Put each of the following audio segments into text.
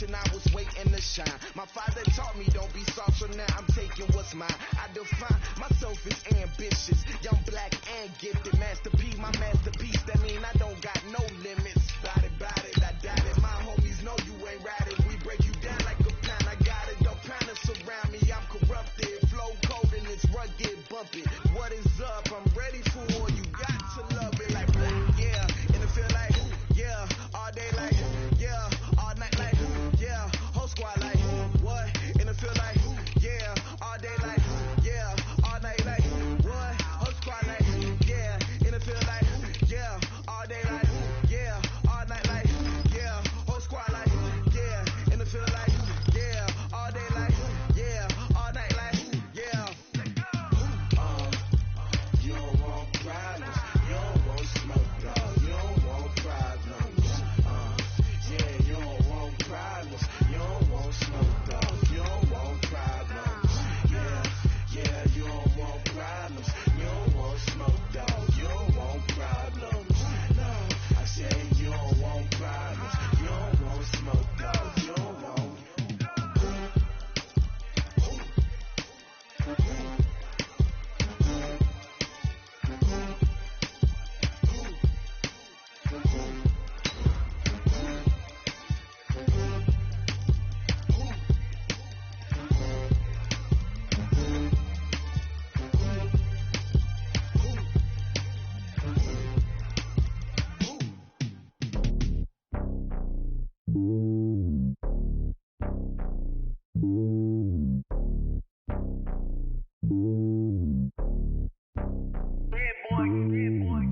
generation, I was waiting to shine. My father taught me don't be soft, so now I'm taking what's mine. I define myself as ambitious, young, black, and gifted. Master P, my masterpiece, that mean I don't got no limits. Bout it, I doubt it. My homies know you ain't ride it. We break you down like a pound, I got it. Don't panic surround me, I'm corrupted. Flow cold and it's rugged, bumpy. What is up? I'm ready for all you got to love it like black, yeah. And it feel like, yeah, all day like, yeah, all night like, yeah, whole squad like, what? And it feel like, yeah, all day like, yeah, all night like, what? Whole squad like, yeah, and it feel like, yeah, all day like, yeah, all night like, yeah, whole squad like, yeah, and it feel like, yeah, all day like, yeah, all night like, yeah. You don't want problems, you don't want smoke, dog, you don't want problems. Yeah, you don't want problems, you don't want smoke, dog, you don't want problems. Yeah, you don't want problems, you don't want smoke, dog, you don't want problems. No, I said you don't want problems, you don't want smoke, dog, you don't want.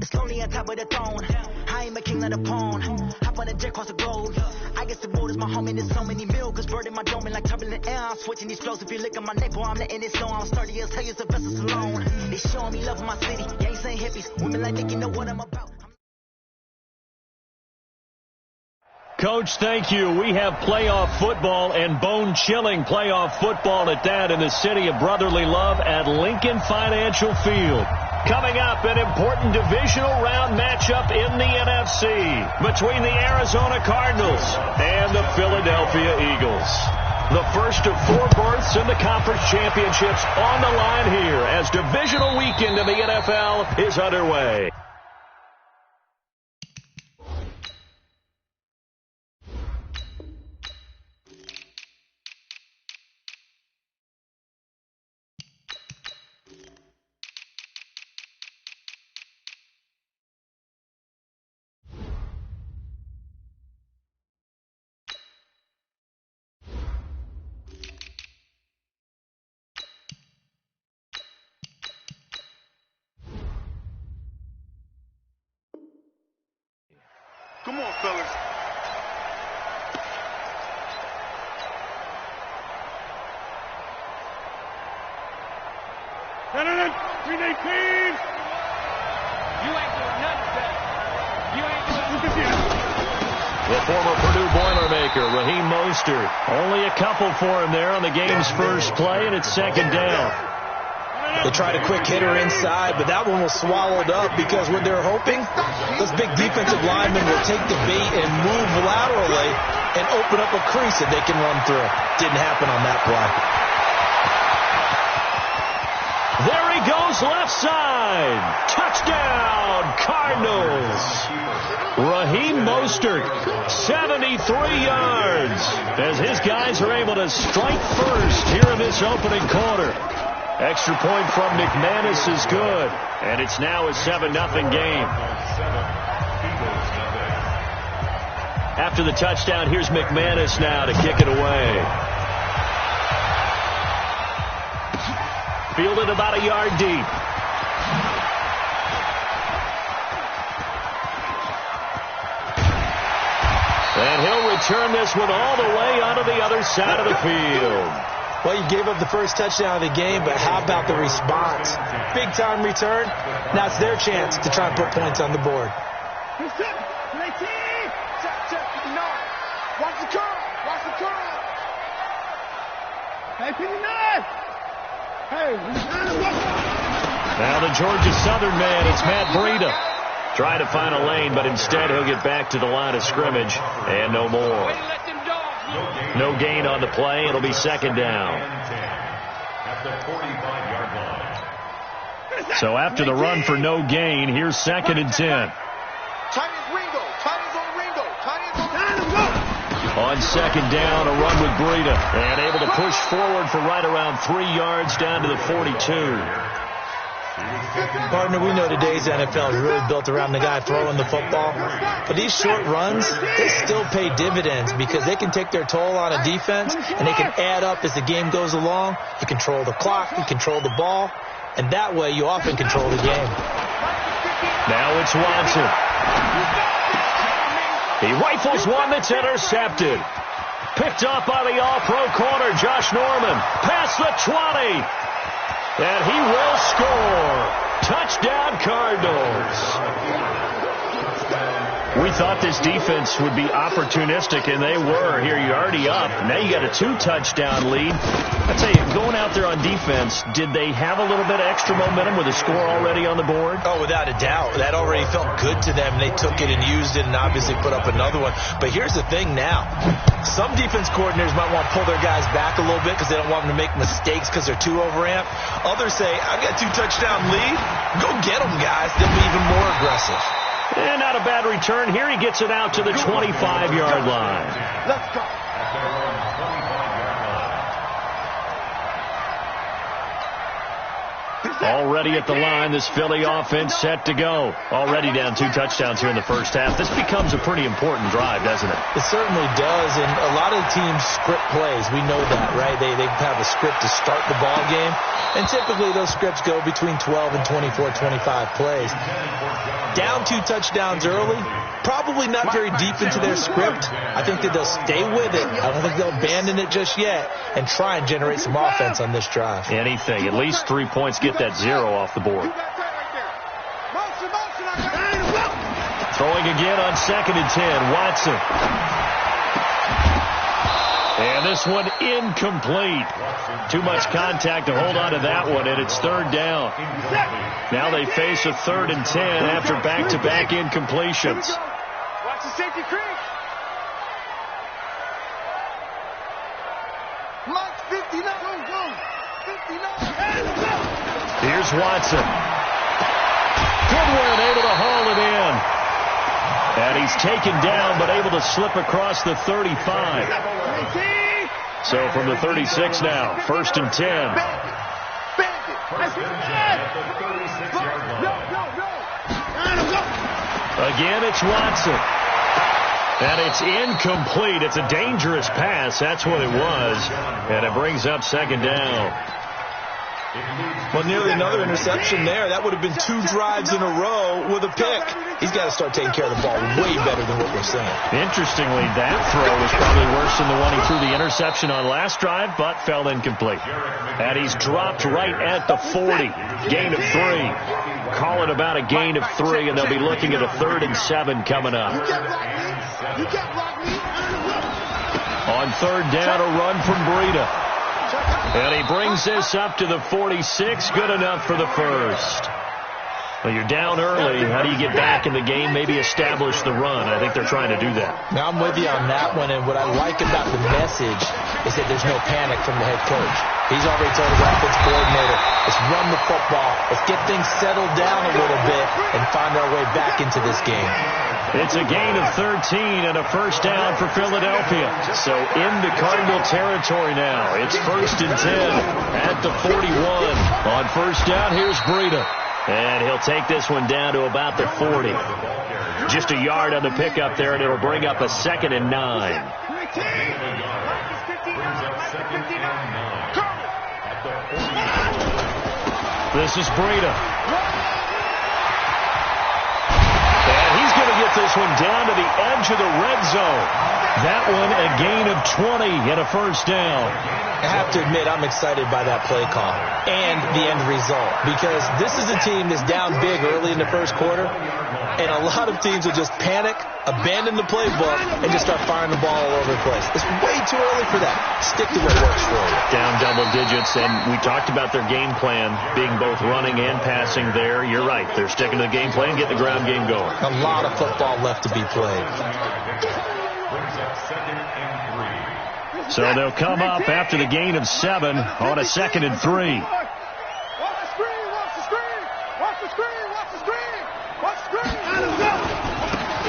It's lonely on top of the throne. I ain't a king of the pawn. Hop on a jet across the globe. I guess the road is my home and there's so many milk. Bird in my dome and like turbulent air. I'm switching these flows. If you look at my neck, boy, I'm letting it slow. I'm sturdy as hell, it's a vessel alone. They showing me love in my city. Yeah, ain't saying hippies. Women like thinking know what I'm about. Coach, thank you. We have playoff football and bone-chilling playoff football at that in the city of brotherly love at Lincoln Financial Field. Coming up, an important divisional round matchup in the NFC between the Arizona Cardinals and the Philadelphia Eagles. The first of 4 berths in the conference championships on the line here as divisional weekend in the NFL is underway. Come on, fellas. We need clean. You ain't doing nothing better. You ain't doing nothing. The former Purdue Boilermaker, Raheem Mostert. Only a couple for him there on the game's first play, and it's second down. They tried a quick hitter inside, but that one was swallowed up because what they're hoping, those big defensive linemen will take the bait and move laterally and open up a crease that they can run through. Didn't happen on that play. There he goes, left side. Touchdown, Cardinals. Raheem Mostert, 73 yards, as his guys are able to strike first here in this opening quarter. Extra point from McManus is good, and it's now a 7-0 game. After the touchdown, here's McManus now to kick it away. Fielded about a yard deep. And he'll return this one all the way onto the other side of the field. Well, you gave up the first touchdown of the game, but how about the response? Big-time return. Now it's their chance to try and put points on the board. Watch the curl. Watch the curl. Hey, 59. Hey. Now the Georgia Southern man, it's Matt Breida. Trying to find a lane, but instead he'll get back to the line of scrimmage and no more. Way to let them dogs loose. No gain on the play. It'll be second down. So after the run for no gain, here's second and 10. On second down, a run with Breida. And able to push forward for right around 3 yards down to the 42. Partner, we know today's NFL is really built around the guy throwing the football. But these short runs, they still pay dividends because they can take their toll on a defense, and they can add up as the game goes along. You control the clock, you control the ball, and that way you often control the game. Now it's Watson. He rifles one that's intercepted. Picked up by the all-pro corner, Josh Norman. Past the 20. And he will score. Touchdown, Cardinals. We thought this defense would be opportunistic, and they were. Here you're already up. Now you got a 2-touchdown lead. I tell you, going out there on defense, did they have a little bit of extra momentum with a score already on the board? Oh, without a doubt. That already felt good to them. They took it and used it and obviously put up another one. But here's the thing now. Some defense coordinators might want to pull their guys back a little bit because they don't want them to make mistakes because they're too overamped. Others say, I've got a 2-touchdown lead. Go get them, guys. They'll be even more aggressive. And not a bad return. Here he gets it out to the 25-yard line. Let's go. Already at the line, this Philly offense set to go. Already down 2 touchdowns here in the first half. This becomes a pretty important drive, doesn't it? It certainly does, and a lot of teams script plays. We know that, right? They have a script to start the ball game, and typically those scripts go between 12 and 24, 25 plays. Down 2 touchdowns early, probably not very deep into their script. I think that they'll stay with it. I don't think they'll abandon it just yet and try and generate some offense on this drive. Anything. At least 3 points. Get that 0 off the board. Throwing again on second and 10. Watson. And this one incomplete. Too much contact to hold on to that one, and it's third down. Now they face a 3rd and 10 after back-to-back incompletions. Watch the safety creep. Mark 59. Go. 59. Here's Watson. Goodwin able to haul it in. And he's taken down, but able to slip across the 35. So from the 36 now, 1st and 10. Again, it's Watson. And it's incomplete. It's a dangerous pass. That's what it was. And it brings up second down. Well, nearly another interception there. That would have been 2 drives in a row with a pick. He's got to start taking care of the ball way better than what we're seeing. Interestingly, that throw was probably worse than the one he threw the interception on last drive, but fell incomplete. And he's dropped right at the 40. Gain of 3. Call it about a gain of 3, and they'll be looking at a 3rd and 7 coming up. On 3rd down, a run from Breida. And he brings this up to the 46. Good enough for the first. Well, you're down early. How do you get back in the game? Maybe establish the run. I think they're trying to do that. Now, I'm with you on that one, and what I like about the message is that there's no panic from the head coach. He's already told his offense coordinator, let's run the football, let's get things settled down a little bit and find our way back into this game. It's a gain of 13 and a first down for Philadelphia. So into Cardinal territory now. It's 1st and 10 at the 41. On first down, here's Breida. And he'll take this one down to about the 40. Just a yard on the pickup there, and it'll bring up a 2nd and 9. This is Breida. And he's going to get this one down to the edge of the red zone. That one a gain of 20 and a first down. I have to admit, I'm excited by that play call and the end result, because this is a team that's down big early in the first quarter, and a lot of teams will just panic, abandon the playbook, and just start firing the ball all over the place. It's way too early for that. Stick to what works for you. Down double digits, and we talked about their game plan being both running and passing there. You're right. They're sticking to the game plan, getting the ground game going. A lot of football left to be played. So they'll come up after the gain of 7 on a 2nd and 3.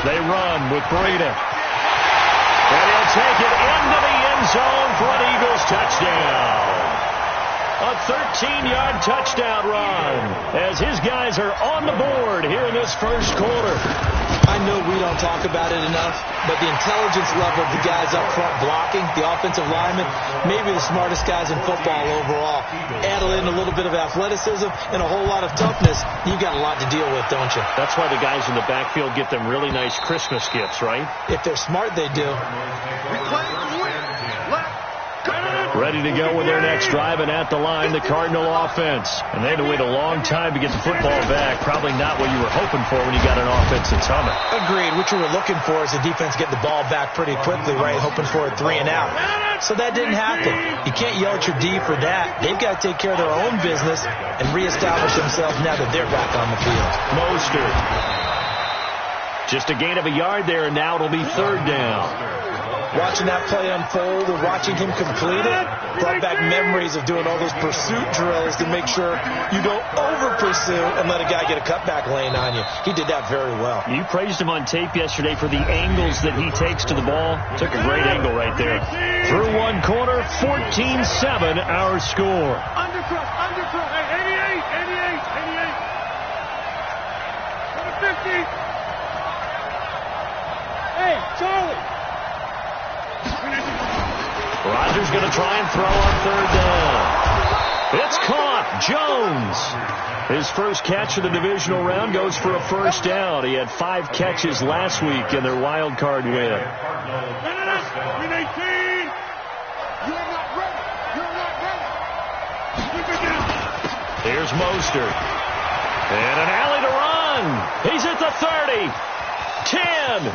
They run with Breida. And he'll take it into the end zone for an Eagles touchdown. A 13-yard touchdown run as his guys are on the board here in this first quarter. I know we don't talk about it enough, but the intelligence level of the guys up front blocking, the offensive linemen, maybe the smartest guys in football overall. Add in a little bit of athleticism and a whole lot of toughness, you got a lot to deal with, don't you? That's why the guys in the backfield get them really nice Christmas gifts, right? If they're smart, they do. Ready to go with their next drive, and at the line, the Cardinal offense. And they had to wait a long time to get the football back. Probably not what you were hoping for when you got an offense that's humming. Agreed. What you were looking for is the defense get the ball back pretty quickly, right? Hoping for a 3 and out. So that didn't happen. You can't yell at your D for that. They've got to take care of their own business and reestablish themselves now that they're back on the field. Mostert. Just a gain of a yard there, and now it'll be 3rd down. Watching that play unfold and watching him complete it brought back memories of doing all those pursuit drills to make sure you don't over-pursue and let a guy get a cutback lane on you. He did that very well. You praised him on tape yesterday for the angles that he takes to the ball. Took a great angle right there. Through one quarter, 14-7 our score. Undercross. Hey, 88. Number 50. Hey, Charlie. Rodgers going to try and throw on 3rd down. It's caught. Jones. His first catch of the divisional round goes for a 1st down. He had 5 catches last week in their wild card win. You're not ready. Here's Mostert. And an alley to run. He's at the 30. 10.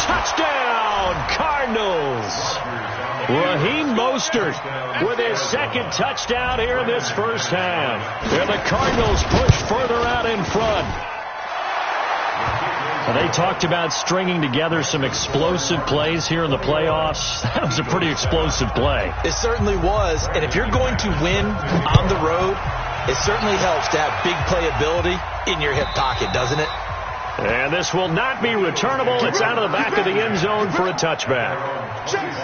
Touchdown, Cardinals. Raheem Mostert with his 2nd touchdown here in this first half. And the Cardinals push further out in front. Well, they talked about stringing together some explosive plays here in the playoffs. That was a pretty explosive play. It certainly was. And if you're going to win on the road, it certainly helps to have big playability in your hip pocket, doesn't it? And this will not be returnable. It's out of the back of the end zone for a touchback.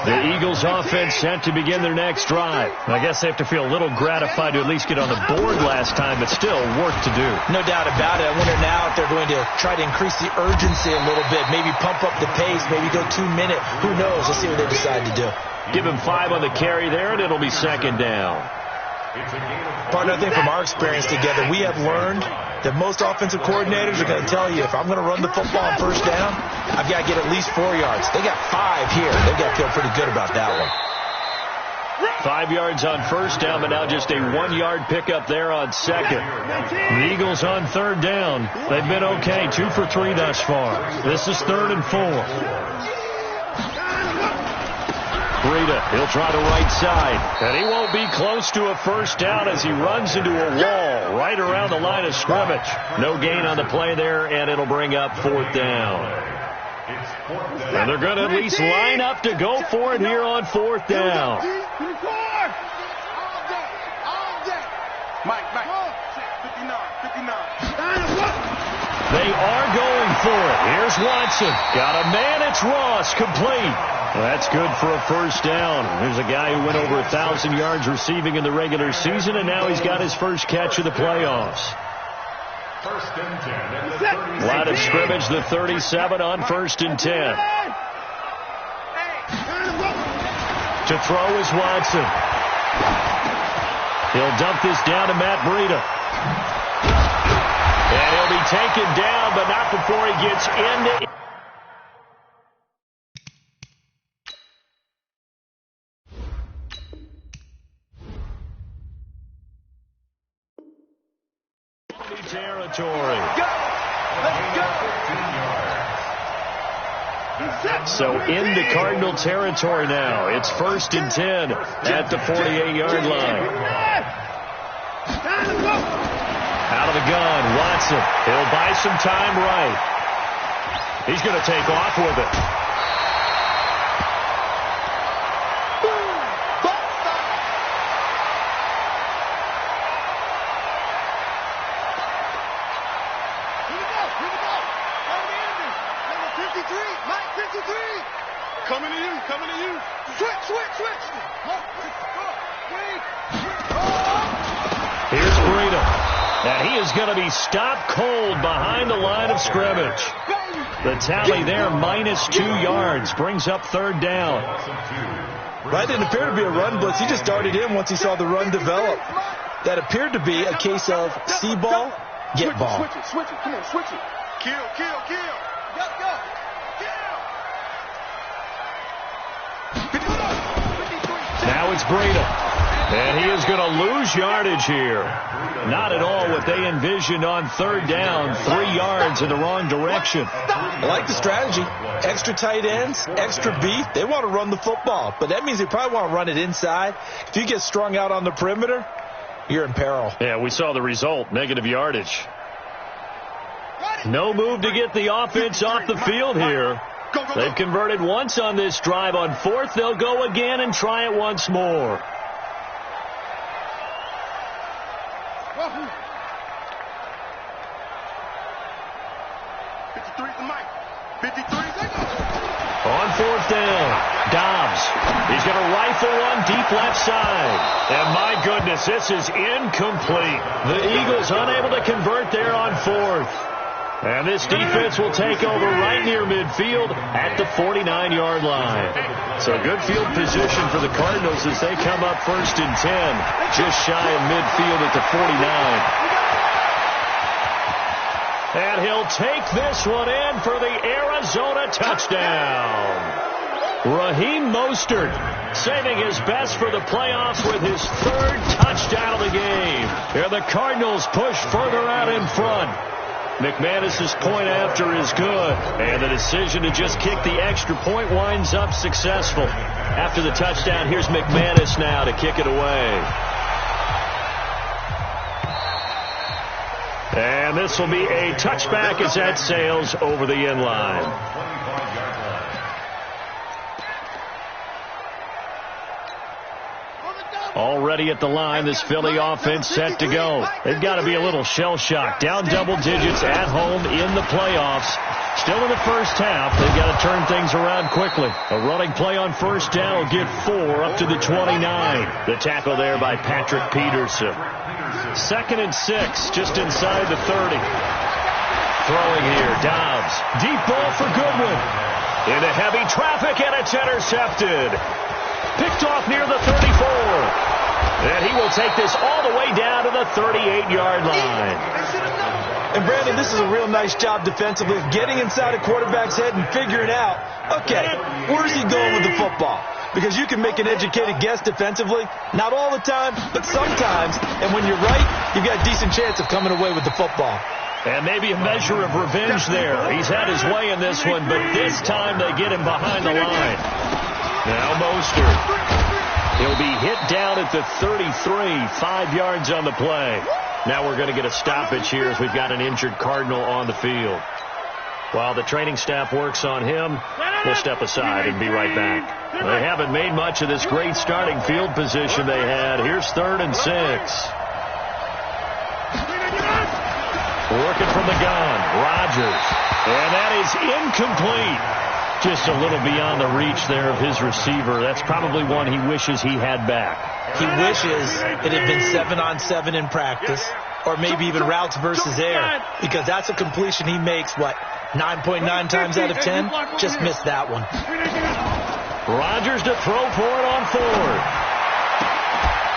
The Eagles offense set to begin their next drive. I guess they have to feel a little gratified to at least get on the board last time, but still work to do. No doubt about it. I wonder now if they're going to try to increase the urgency a little bit, maybe pump up the pace, maybe go 2-minute. Who knows? Let's see what they decide to do. Give him 5 on the carry there, and it'll be 2nd down. Partner, I think from our experience together, we have learned that most offensive coordinators are going to tell you, if I'm going to run the football on 1st down, I've got to get at least 4 yards. They got 5 here. They've got to feel pretty good about that one. 5 yards on 1st down, but now just a 1-yard pickup there on 2nd. The Eagles on 3rd down. They've been okay, 2 for 3 thus far. This is 3rd and 4. Breida, he'll try the right side, and he won't be close to a 1st down as he runs into a wall right around the line of scrimmage. No gain on the play there, and it'll bring up 4th down. And they're going to at least line up to go for it here on 4th down. Mike, 59. They are going for it. Here's Watson. Got a man. It's Ross. Complete. Well, that's good for a 1st down. There's a guy who went over 1,000 yards receiving in the regular season, and now he's got his first catch of the playoffs. Line of scrimmage, the 37 on 1st and 10. To throw is Watson. He'll dump this down to Matt Breida. And he'll be taken down, but not before he gets into... territory. So into Cardinal territory now. It's 1st and 10 at the 48-yard line. Out of the gun, Watson. He'll buy some time right. He's going to take off with it. Here's Breida. And he is going to be stopped cold behind the line of scrimmage. The tally there, -2 yards, brings up 3rd down. That didn't appear to be a run blitz. He just darted in once he saw the run develop. That appeared to be a case of see ball, get ball. Switch it. Come on, switch it. Kill. Go. Now it's Breida. And he is going to lose yardage here. Not at all what they envisioned on 3rd down. 3 yards in the wrong direction. I like the strategy. Extra tight ends, extra beef. They want to run the football, but that means they probably want to run it inside. If you get strung out on the perimeter, you're in peril. Yeah, we saw the result, negative yardage. No move to get the offense off the field here. They've converted once on this drive. On 4th, they'll go again and try it once more. On 4th down, Dobbs. He's going to rifle one deep left side. And my goodness, this is incomplete. The Eagles unable to convert there on 4th. And this defense will take over right near midfield at the 49-yard line. So good field position for the Cardinals as they come up 1st and 10, just shy of midfield at the 49. And he'll take this one in for the Arizona touchdown. Raheem Mostert saving his best for the playoffs with his 3rd touchdown of the game. And the Cardinals push further out in front. McManus's point after is good, and the decision to just kick the extra point winds up successful. After the touchdown, here's McManus now to kick it away. And this will be a touchback as that sails over the end line. Already at the line, this Philly offense set to go. They've got to be a little shell-shocked. Down double digits at home in the playoffs. Still in the first half, they've got to turn things around quickly. A running play on 1st down will get 4 up to the 29. The tackle there by Patrick Peterson. 2nd and 6, just inside the 30. Throwing here, Dobbs. Deep ball for Goodwin. Into heavy traffic, and it's intercepted. Picked off near the 34. And he will take this all the way down to the 38-yard line. And, Brandon, this is a real nice job defensively of getting inside a quarterback's head and figuring out, okay, where's he going with the football? Because you can make an educated guess defensively. Not all the time, but sometimes. And when you're right, you've got a decent chance of coming away with the football. And maybe a measure of revenge there. He's had his way in this one, but this time they get him behind the line. Now Mostert. He'll be hit down at the 33, 5 yards on the play. Now we're going to get a stoppage here as we've got an injured Cardinal on the field. While the training staff works on him, we'll step aside and be right back. They haven't made much of this great starting field position they had. Here's 3rd and 6. Working from the gun, Rodgers. And that is incomplete. Just a little beyond the reach there of his receiver. That's probably one he wishes he had back. He wishes it had been 7-on-7 in practice, or maybe even routes versus air, because that's a completion he makes, 9.9 times out of 10? Just missed that one. Rodgers to throw for it on 4th.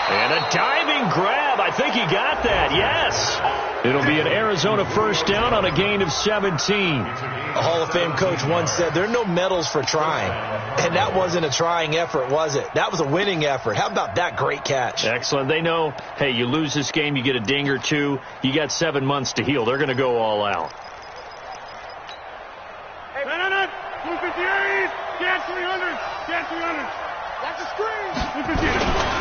And a diving grab. I think he got that. Yes. It'll be an Arizona 1st down on a gain of 17. A Hall of Fame coach once said there are no medals for trying. And that wasn't a trying effort, was it? That was a winning effort. How about that great catch? Excellent. They know, hey, you lose this game, you get a ding or two. You got 7 months to heal. They're going to go all out. Hey, 258. Get 300. Get 300. Watch the screen. 258.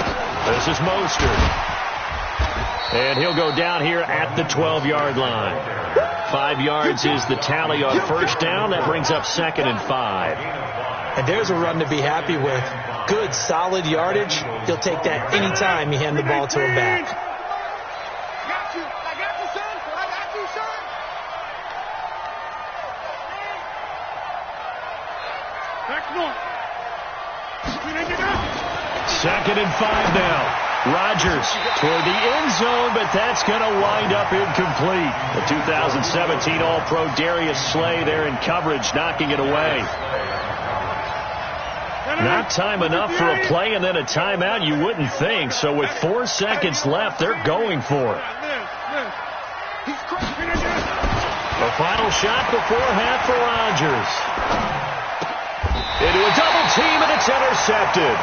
This is Mostert. And he'll go down here at the 12-yard line. 5 yards is the tally on 1st down. That brings up 2nd and 5. And there's a run to be happy with. Good, solid yardage. He'll take that any time you hand the ball to him back. I got you, son. I got you, son. Back north. 2nd and 5 now. Rodgers toward the end zone, but that's going to wind up incomplete. The 2017 All-Pro Darius Slay there in coverage, knocking it away. Not time enough for a play and then a timeout, you wouldn't think. So with 4 seconds left, they're going for it. The final shot before half for Rodgers. Into a double team, and it's intercepted.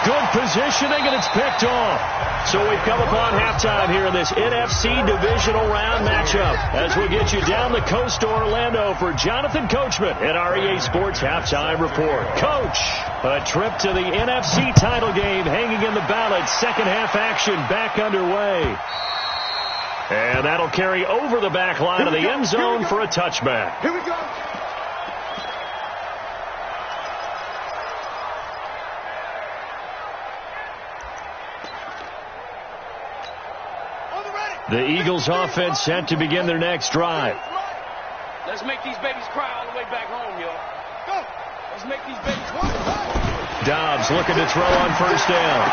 Good positioning, and it's picked off. So we've come upon halftime here in this NFC Divisional Round matchup as we get you down the coast to Orlando for Jonathan Coachman at our EA Sports Halftime Report. Coach, a trip to the NFC title game hanging in the balance. Second half action back underway. And that'll carry over the back line of the end zone for a touchback. Here we go. The Eagles offense set to begin their next drive. Let's make these babies cry all the way back home, y'all. Go. Let's make these babies cry. Dobbs looking to throw on first down.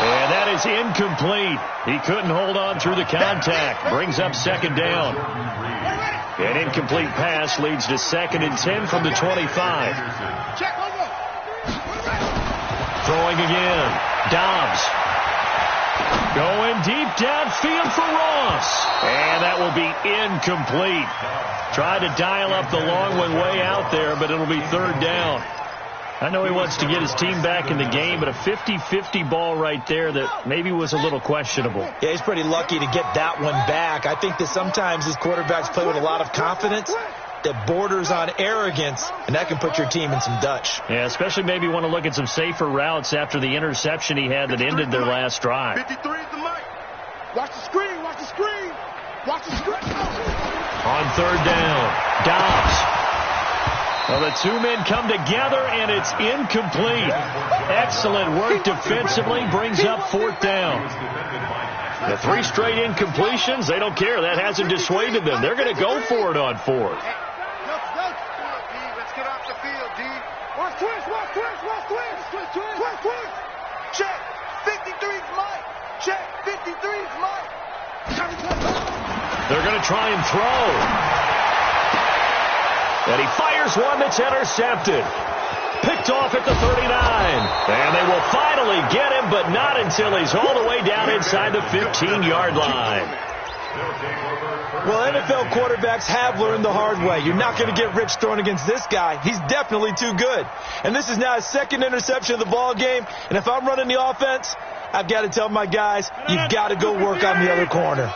And that is incomplete. He couldn't hold on through the contact. Brings up second down. An incomplete pass leads to 2nd and 10 from the 25. Throwing again. Dobbs. Going deep downfield for Ross. And that will be incomplete. Tried to dial up the long one way out there, but it'll be 3rd down. I know he wants to get his team back in the game, but a 50-50 ball right there that maybe was a little questionable. Yeah, he's pretty lucky to get that one back. I think that sometimes these quarterbacks play with a lot of confidence that borders on arrogance, and that can put your team in some Dutch. Yeah, especially maybe want to look at some safer routes after the interception he had that ended their last drive. 53 is the mic. Watch the screen, watch the screen. Watch the screen. On 3rd down, Dobbs. Well, the two men come together, and it's incomplete. Excellent work defensively, brings up 4th down. The 3 straight incompletions, they don't care. That hasn't dissuaded them. They're going to go for it on 4th. Let's get off the field, D. Watch twist, watch twist, watch twist. Twist, twist. Check. 53's Mike. Check. 53's Mike. They're going to try and throw. And he fires one that's intercepted. Picked off at the 39. And they will finally get him, but not until he's all the way down inside the 15-yard line. Well, NFL quarterbacks have learned the hard way. You're not going to get rich throwing against this guy. He's definitely too good. And this is now his 2nd interception of the ball game. And if I'm running the offense, I've got to tell my guys, you've got to go work on the other corner.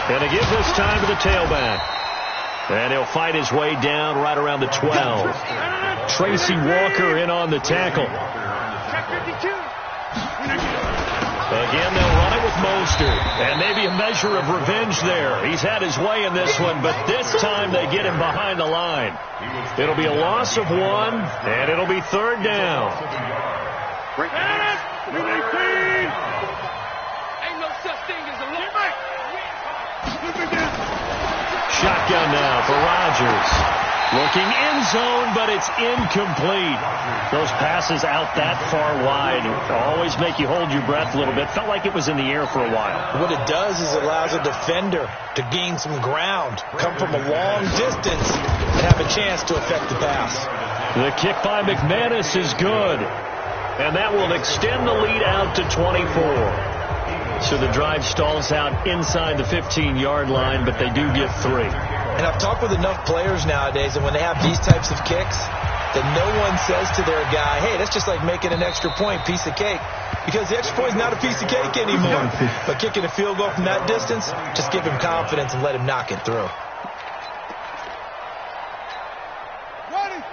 And he gives this time to the tailback. And he'll fight his way down right around the 12. Tracy Walker in on the tackle. Again, they'll run it with Mostert. And maybe a measure of revenge there. He's had his way in this one, but this time they get him behind the line. It'll be a loss of 1, and it'll be 3rd down. Ain't no such thing as a look. Shotgun now for Rodgers. Looking end zone, but it's incomplete. Those passes out that far wide always make you hold your breath a little bit. Felt like it was in the air for a while. What it does is it allows a defender to gain some ground, come from a long distance, and have a chance to affect the pass. The kick by McManus is good. And that will extend the lead out to 24. So the drive stalls out inside the 15-yard line, but they do get 3. And I've talked with enough players nowadays, and when they have these types of kicks, that no one says to their guy, hey, that's just like making an extra point, piece of cake. Because the extra point is not a piece of cake anymore. But kicking a field goal from that distance, just give him confidence and let him knock it through.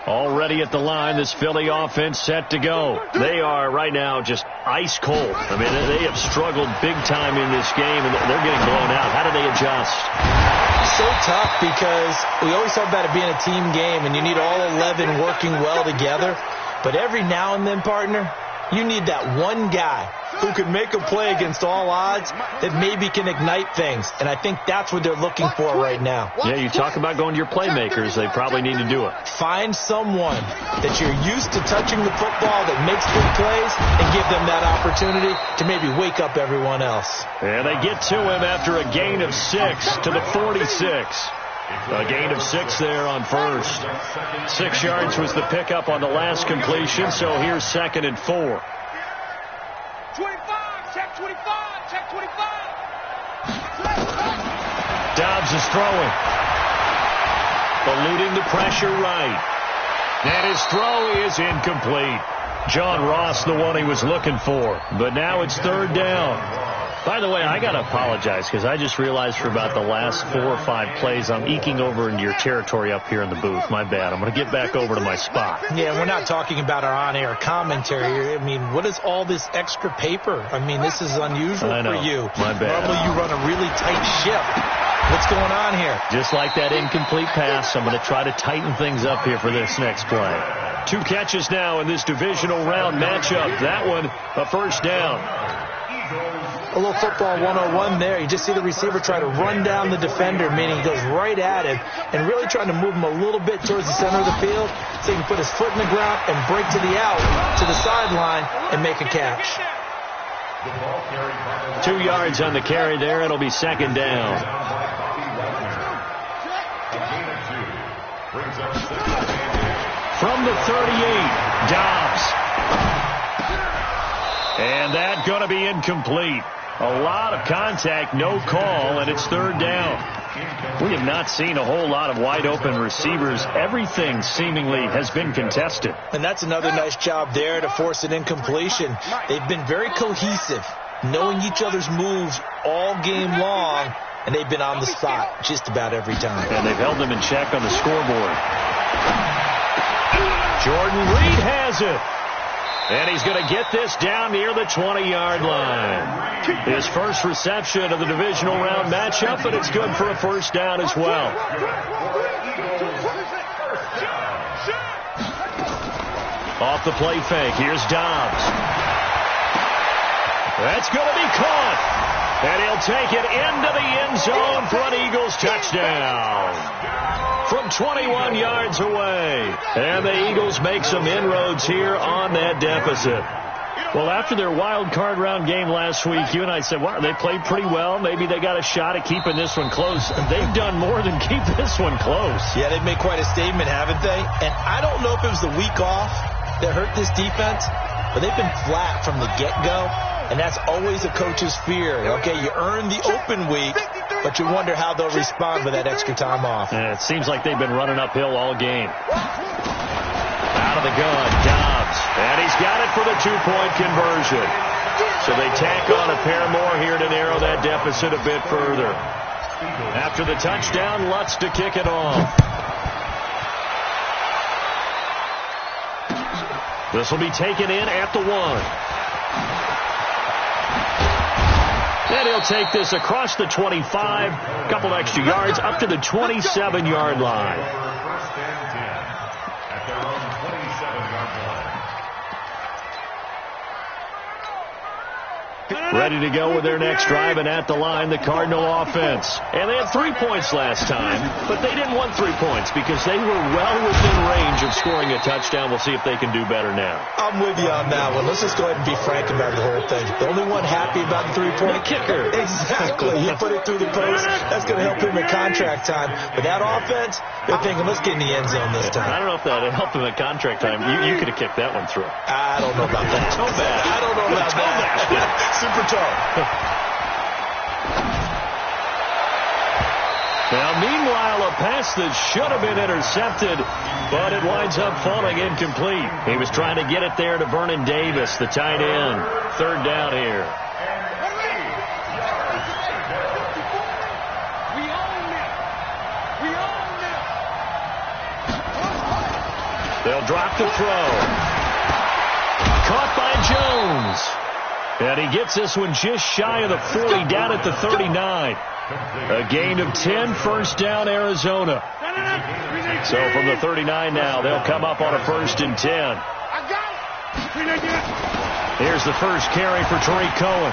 Already at the line, this Philly offense set to go. They are right now just ice cold. I mean, they have struggled big time in this game, and they're getting blown out. How do they adjust? So tough because we always talk about it being a team game, and you need all 11 working well together. But every now and then, partner, You need that one guy who can make a play against all odds that maybe can ignite things. And I think that's what they're looking for right now. Yeah, you talk about going to your playmakers. They probably need to do it. Find someone that you're used to touching the football that makes big plays and give them that opportunity to maybe wake up everyone else. And they get to him after a gain of 6 to the 46. A gain of 6 there on first. 6 yards was the pickup on the last completion, so here's 2nd and 4. 25, check 25, check 25. Dobbs is throwing. Eluding the pressure right. And his throw is incomplete. John Ross, the one he was looking for. But now it's 3rd down. By the way, I got to apologize because I just realized for about the last 4 or 5 plays I'm eking over into your territory up here in the booth. My bad. I'm going to get back over to my spot. Yeah, we're not talking about our on-air commentary. I mean, what is all this extra paper? I mean, this is unusual for you. My bad. Normally you run a really tight ship. What's going on here? Just like that incomplete pass, I'm going to try to tighten things up here for this next play. 2 catches now in this divisional round matchup. That one, a first down. A little football 101 there. You just see the receiver try to run down the defender, meaning he goes right at him and really trying to move him a little bit towards the center of the field so he can put his foot in the ground and break to the out, to the sideline, and make a catch. 2 yards on the carry there. It'll be 2nd down. From the 38, Dobbs. And that going to be incomplete. A lot of contact, no call, and it's 3rd down. We have not seen a whole lot of wide-open receivers. Everything seemingly has been contested. And that's another nice job there to force an incompletion. They've been very cohesive, knowing each other's moves all game long, and they've been on the spot just about every time. And they've held them in check on the scoreboard. Jordan Reed has it. And he's going to get this down near the 20-yard line. His first reception of the divisional round matchup, and it's good for a first down as well. Off the play fake, here's Dobbs. That's going to be caught. And he'll take it into the end zone for an Eagles touchdown. From 21 yards away. And the Eagles make some inroads here on that deficit. Well, after their wild card round game last week, you and I said, wow, they played pretty well. Maybe they got a shot at keeping this one close. They've done more than keep this one close. Yeah, they've made quite a statement, haven't they? And I don't know if it was the week off that hurt this defense, but they've been flat from the get-go. And that's always a coach's fear. Okay, you earn the open week, but you wonder how they'll respond with that extra time off. And it seems like they've been running uphill all game. Out of the gun, Dobbs. And he's got it for the 2-point conversion. So they tack on a pair more here to narrow that deficit a bit further. After the touchdown, Lutz to kick it off. This will be taken in at the 1. And he'll take this across the 25, a couple extra yards, up to the 27-yard line. Ready to go with their next drive, and at the line, the Cardinal offense. And they had 3 points last time, but they didn't want 3 points because they were well within range of scoring a touchdown. We'll see if they can do better now. I'm with you on that one. Let's just go ahead and be frank about the whole thing. The only one happy about the 3-point kicker. Exactly. You put it through the post. That's going to help him at contract time. But that offense, they're thinking, let's get in the end zone this time. I don't know if that helped him at contract time. You could have kicked that one through. I don't know about that. Toe bad. I don't know about that. Super toe. Now, meanwhile, a pass that should have been intercepted, but it winds up falling incomplete. He was trying to get it there to Vernon Davis, the tight end. 3rd down here. They'll drop the throw. Caught by Jones. And he gets this one just shy of the 40, down at the 39. A gain of 10, first down, Arizona. So from the 39 now, they'll come up on a 1st and 10. I got it. Here's the first carry for Tariq Cohen.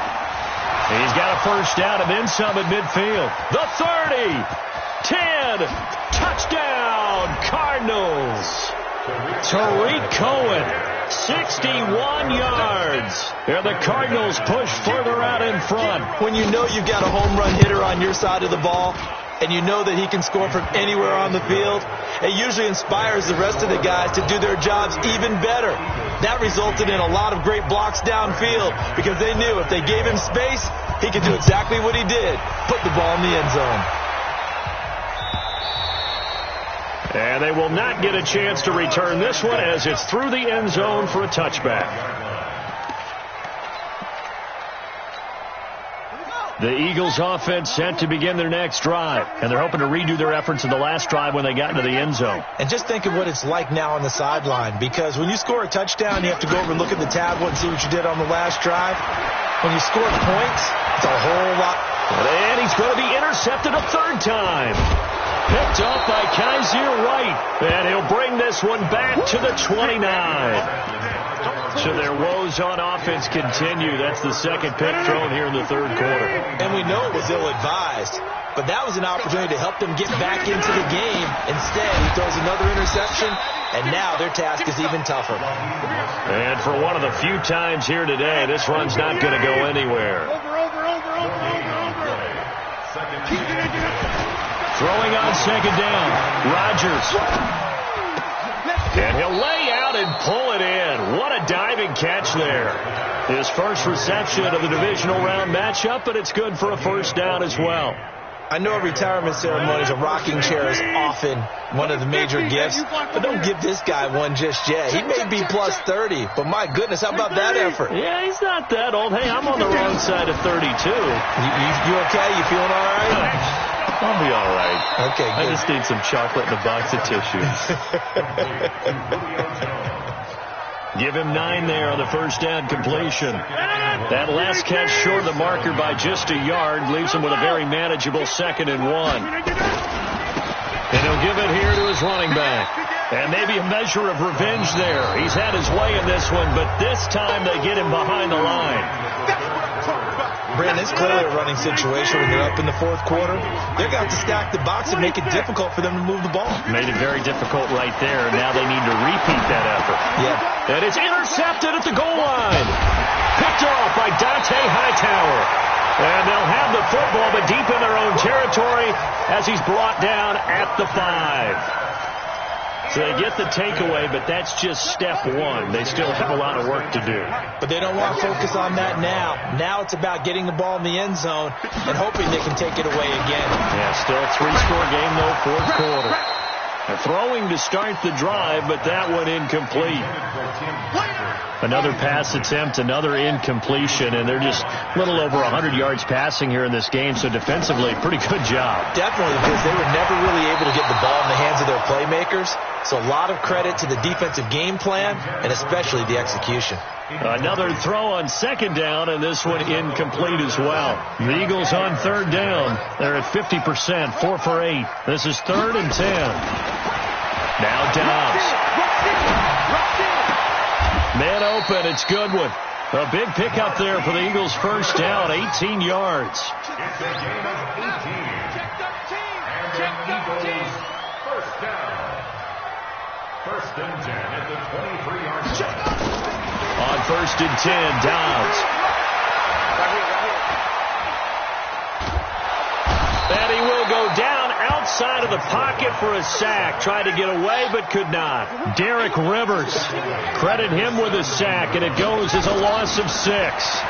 He's got a first down and then some at midfield. The 30, 10, touchdown, Cardinals. Tariq Cohen, 61 yards. And the Cardinals push further out in front. When you know you've got a home run hitter on your side of the ball, and you know that he can score from anywhere on the field, it usually inspires the rest of the guys to do their jobs even better. That resulted in a lot of great blocks downfield because they knew if they gave him space, he could do exactly what he did, put the ball in the end zone. And they will not get a chance to return this one as it's through the end zone for a touchback. The Eagles offense set to begin their next drive, and they're hoping to redo their efforts in the last drive when they got into the end zone. And just think of what it's like now on the sideline, because when you score a touchdown, you have to go over and look at the tablet and see what you did on the last drive. When you score points, it's a whole lot. And he's going to be intercepted a third time. Picked off by Kaiser White, and he'll bring this one back to the 29. So their woes on offense continue. That's the second pick thrown here in the third quarter. And we know it was ill-advised, but that was an opportunity to help them get back into the game. Instead, he throws another interception, and now their task is even tougher. And for one of the few times here today, this run's not going to go anywhere. Throwing on second down, Rodgers. And he'll lay out and pull it in. What a diving catch there. His first reception of the divisional round matchup, but it's good for a first down as well. I know retirement ceremonies, a rocking chair is often one of the major gifts, but don't give this guy one just yet. He may be plus 30, but my goodness, how about that effort? Yeah, he's not that old. Hey, I'm on the wrong side of 32. You okay? You feeling all right? I'll be all right. Okay, good. I just need some chocolate and a box of tissues. Give him 9 there on the first down completion. That last catch short of the marker by just a yard leaves him with a very manageable 2nd and 1. And he'll give it here to his running back. And maybe a measure of revenge there. He's had his way in this one, but this time they get him behind the line. Brandon, it's clearly a running situation when they're up in the fourth quarter. They're going to have to stack the box and make it difficult for them to move the ball. Made it very difficult right there. Now they need to repeat that effort. Yeah. And it's intercepted at the goal line. Picked off by Dante Hightower. And they'll have the football, but deep in their own territory as he's brought down at the 5. So they get the takeaway, but that's just step one. They still have a lot of work to do. But they don't want to focus on that now. Now it's about getting the ball in the end zone and hoping they can take it away again. Yeah, still a 3-score game, though, fourth quarter. They're throwing to start the drive, but that one incomplete. Another pass attempt, another incompletion, and they're just a little over 100 yards passing here in this game, so defensively, pretty good job. Definitely, because they were never really able to get the ball in the hands of their playmakers, so a lot of credit to the defensive game plan and especially the execution. Another throw on second down, and this one incomplete as well. The Eagles on third down. They're at 50%, 4 for 8. This is 3rd and 10. Now Dobbs. Man open, it's Goodwin. A big pickup there for the Eagles' first down, 18 yards. First and 10 at the 23-yard line. On 1st and 10, Dobbs. And he will go down outside of the pocket for a sack. Tried to get away, but could not. Derek Rivers. Credit him with a sack, and it goes as a loss of 6.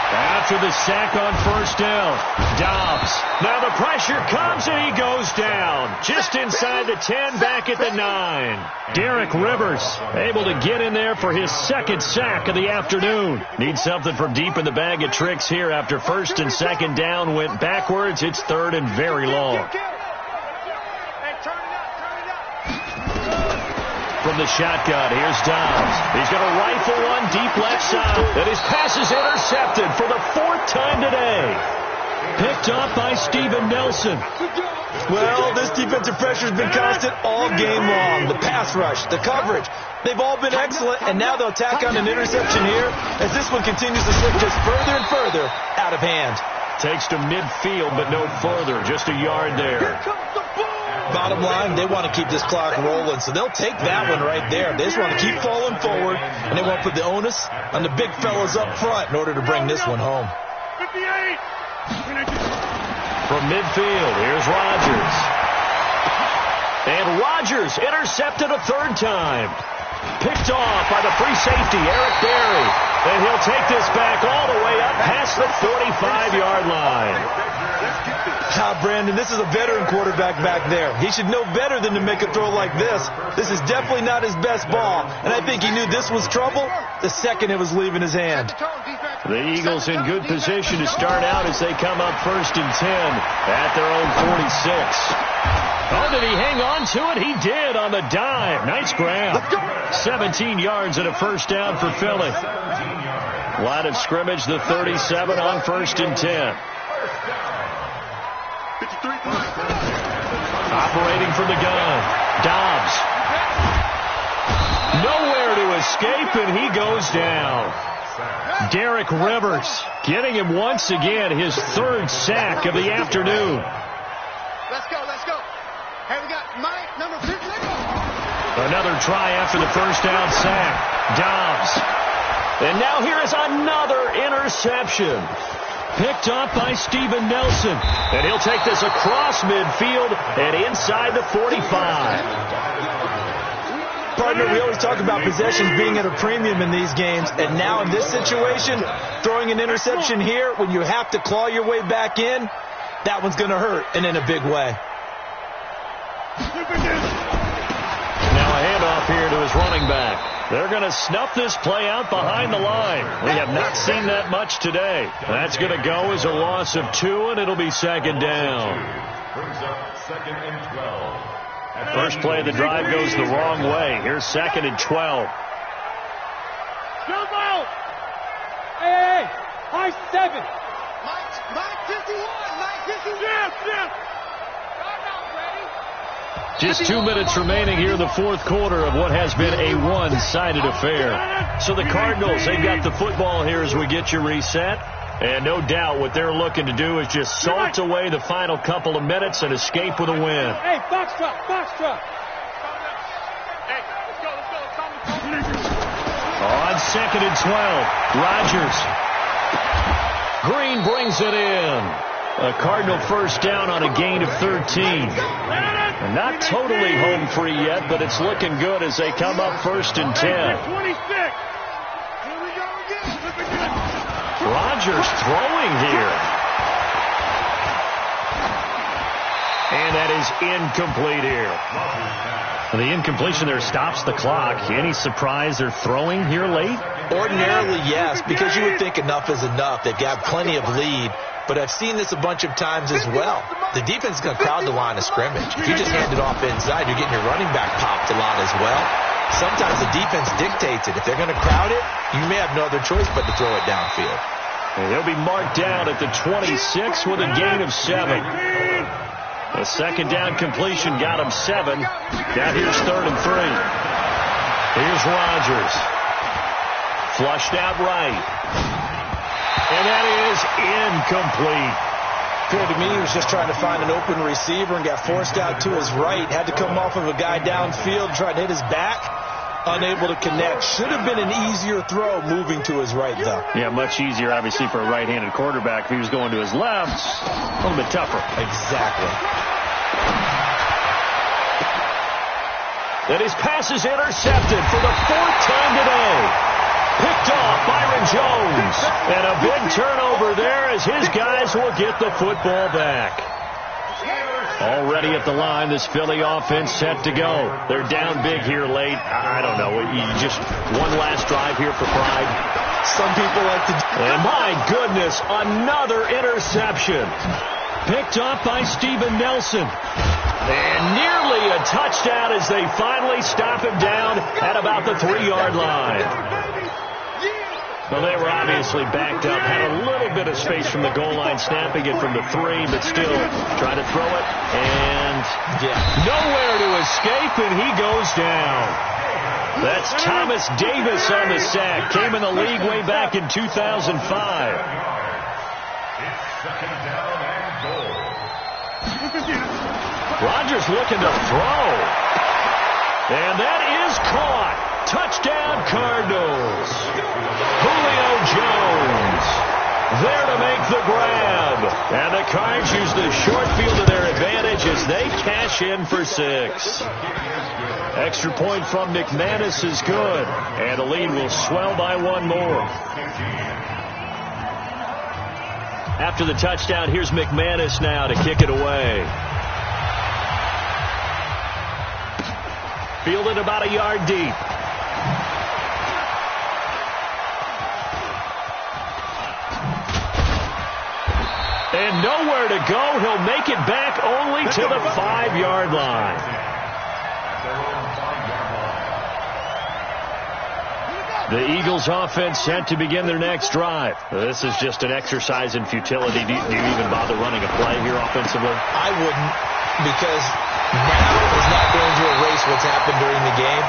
After the sack on first down, Dobbs. Now the pressure comes, and he goes down. Just inside the 10, back at the 9. Derek Rivers able to get in there for his 2nd sack of the afternoon. Needs something from deep in the bag of tricks here after 1st and 2nd down went backwards. It's 3rd and very long. From the shotgun, here's Dobbs. He's going to rifle one deep left side. And his pass is intercepted for the 4th time today. Picked off by Steven Nelson. Well, this defensive pressure has been constant all game long. The pass rush, the coverage, they've all been excellent, and now they'll tack on an interception here as this one continues to slip just further and further out of hand. Takes to midfield, but no further, just a yard there. Bottom line, they want to keep this clock rolling, so they'll take that one right there. They just want to keep falling forward, and they want to put the onus on the big fellas up front in order to bring this one home. 58. From midfield, here's Rodgers. And Rodgers intercepted a third time. Picked off by the free safety, Eric Berry. And he'll take this back all the way up past the 45-yard line. Brandon, this is a veteran quarterback back there. He should know better than to make a throw like this. This is definitely not his best ball, and I think he knew this was trouble the second it was leaving his hand. The Eagles in good position to start out as they come up 1st and 10 at their own 46. Oh, did he hang on to it? He did on the dive. Nice grab. 17 yards and a first down for Philly. Line of scrimmage, the 37 on 1st and 10. Operating from the gun, Dobbs. Nowhere to escape, and he goes down. Derek Rivers getting him once again, his 3rd sack of the afternoon. Let's go. Hey, we got Mike, number 50. Another try after the first down sack. Dobbs. And now here is another interception. Picked up by Steven Nelson. And he'll take this across midfield and inside the 45. Partner, we always talk about possessions being at a premium in these games, and now in this situation, throwing an interception here when you have to claw your way back in, that one's going to hurt, and in a big way. Now a handoff here to his running back. They're going to snuff this play out behind the line. We have not seen that much today. That's going to go as a loss of 2, and it'll be 2nd down. Brings up 2nd and 12. First play of the drive goes the wrong way. Here's 2nd and 12. Jump out! Hey, high 7. Mike 51. Mike 51. Yeah. Just 2 minutes remaining here in the 4th quarter of what has been a one-sided affair. So the Cardinals, they've got the football here as we get you reset. And no doubt what they're looking to do is just salt away the final couple of minutes and escape with a win. Hey, box truck. Hey, let's go. On 2nd and 12, Rodgers. Green brings it in. A Cardinal first down on a gain of 13. And not totally home free yet, but it's looking good as they come up 1st and 10. 26. Rodgers throwing here. And that is incomplete here. The incompletion there stops the clock. Any surprise they're throwing here late? Ordinarily, yes, because you would think enough is enough. They've got plenty of lead. But I've seen this a bunch of times as well. The defense is going to crowd the line of scrimmage. If you just hand it off inside, you're getting your running back popped a lot as well. Sometimes the defense dictates it. If they're going to crowd it, you may have no other choice but to throw it downfield. And he'll be marked down at the 26 with a gain of 7. The 2nd down completion got him 7. Now here's 3rd and 3. Here's Rodgers. Flushed out right. And that is incomplete. Appeared to me he was just trying to find an open receiver and got forced out to his right. Had to come off of a guy downfield, tried to hit his back. Unable to connect. Should have been an easier throw moving to his right, though. Yeah, much easier, obviously, for a right-handed quarterback. If he was going to his left, a little bit tougher. Exactly. And his pass is intercepted for the 4th time today. Picked off Byron Jones. And a big turnover there as his guys will get the football back. Already at the line, this Philly offense set to go. They're down big here late. I don't know. Just one last drive here for pride. Some people like to... And my goodness, another interception. Picked up by Steven Nelson. And nearly a touchdown as they finally stop him down at about the 3-yard line. Well, they were obviously backed up, had a little bit of space from the goal line, snapping it from the 3, but still trying to throw it, and nowhere to escape, and he goes down. That's Thomas Davis on the sack. Came in the league way back in 2005. It's second down and goal. Rodgers looking to throw. And that is caught. Touchdown, Cardinals. Julio Jones there to make the grab. And the Cards use the short field to their advantage as they cash in for 6. Extra point from McManus is good. And the lead will swell by 1 more. After the touchdown, here's McManus now to kick it away. Fielded about a yard deep. And nowhere to go. He'll make it back only to the 5-yard line. The Eagles offense set to begin their next drive. This is just an exercise in futility. Do you even bother running a play here offensively? I wouldn't, because now is not going to erase what's happened during the game.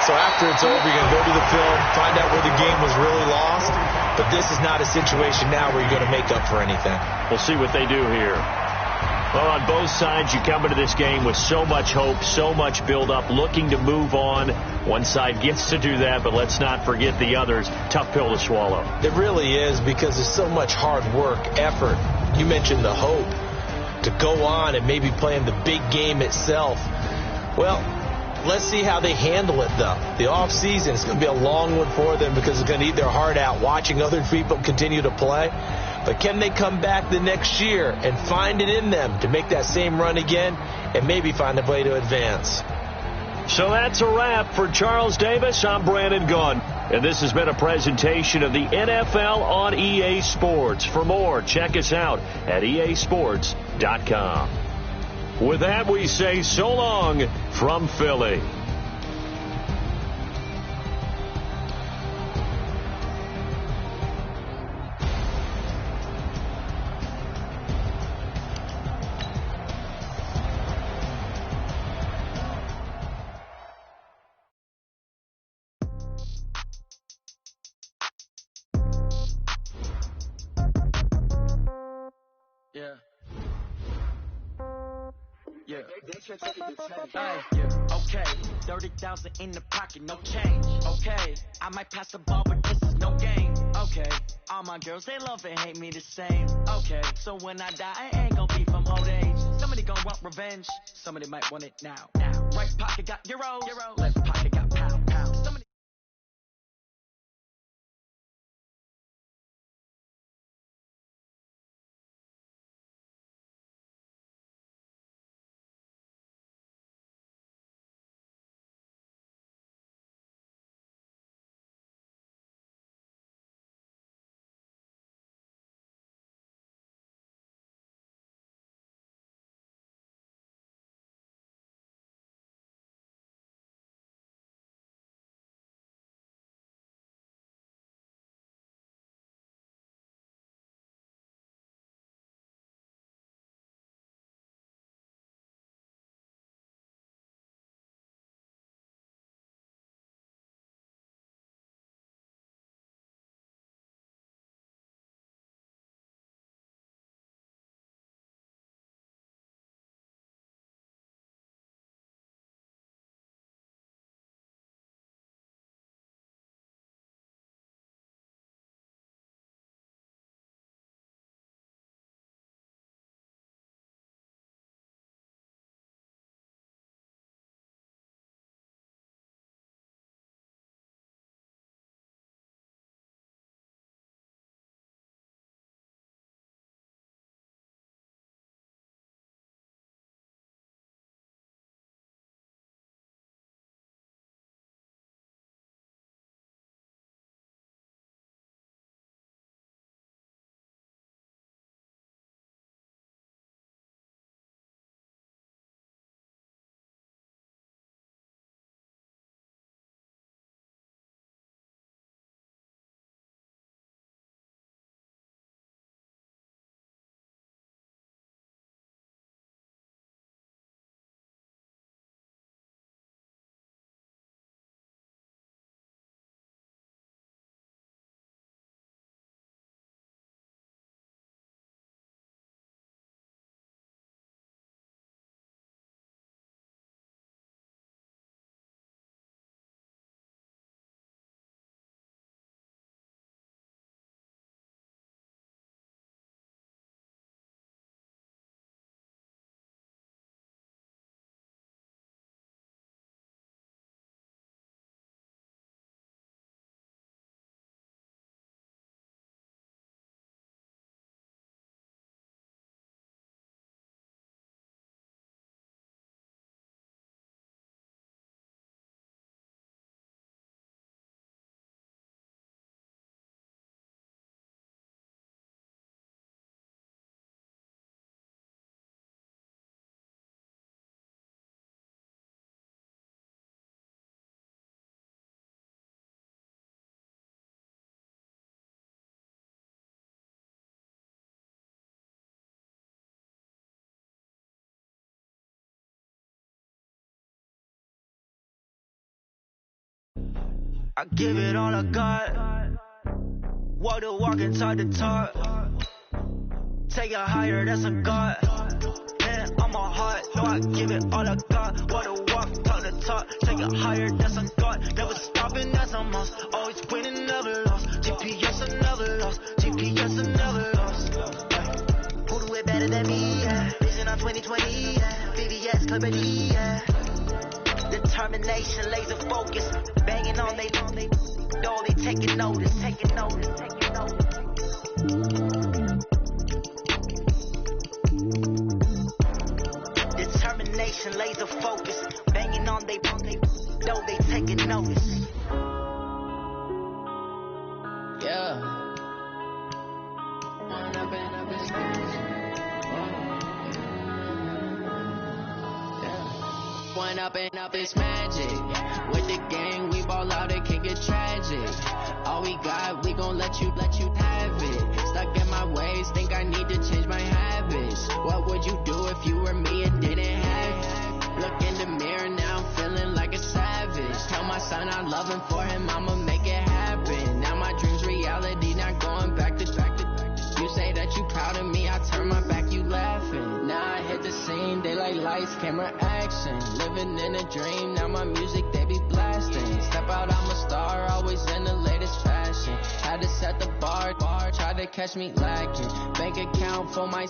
So after it's over, you're going to go to the film, find out where the game was really lost. But this is not a situation now where you're going to make up for anything. We'll see what they do here. Well, on both sides, you come into this game with so much hope, so much build-up, looking to move on. One side gets to do that, but let's not forget the others. Tough pill to swallow. It really is, because there's so much hard work, effort. You mentioned the hope to go on and maybe play in the big game itself. Well, let's see how they handle it, though. The offseason is going to be a long one for them because it's going to eat their heart out watching other people continue to play. But can they come back the next year and find it in them to make that same run again and maybe find a way to advance? So that's a wrap for Charles Davis. I'm Brandon Gunn. And this has been a presentation of the NFL on EA Sports. For more, check us out at easports.com. With that, we say so long from Philly. Okay, 30,000 in the pocket, no change. Okay, I might pass the ball, but this is no game. Okay, all my girls, they love and hate me the same. Okay, so when I die, I ain't gonna be from old age. Somebody gonna want revenge, somebody might want it now. Right pocket got euros, left pocket got pound. Somebody I give it all I got. Walk the walk and talk the talk. Take it higher, that's a God. Man, I'm a heart, no, I give it all I got. Walk the walk, talk the talk. Take it higher, that's a God. Never stopping, that's a must. Always winning, never lost. GPS, I never lost. GPS, I never lost. Who do it better than me? Yeah. Vision on 2020. Yeah. VVS, Clarity. Yeah. Determination, laser focus. Banging on they know they taking notice. Taking notice. Taking notice. Determination, laser focus, banging on they know they taking notice. Yeah. One up and up is magic. With the gang, we ball out, it can get tragic. All we got, we gon' let you have it. Stuck in my ways, think I need to change my habits. What would you do if you were me and didn't have it? Look in the mirror, now I'm feeling like a savage. Tell my son I love him, for him I'ma make it happen. Now my dream's reality, not going back to you say that you proud of me, I turn my back, you laughing. Now I hit the scene, they like lights, camera, action. Living in a dream, now my music, they be blasting. Step out, I'm a star, always in the latest fashion. Had to set the bar, try to catch me lacking. Bank account for my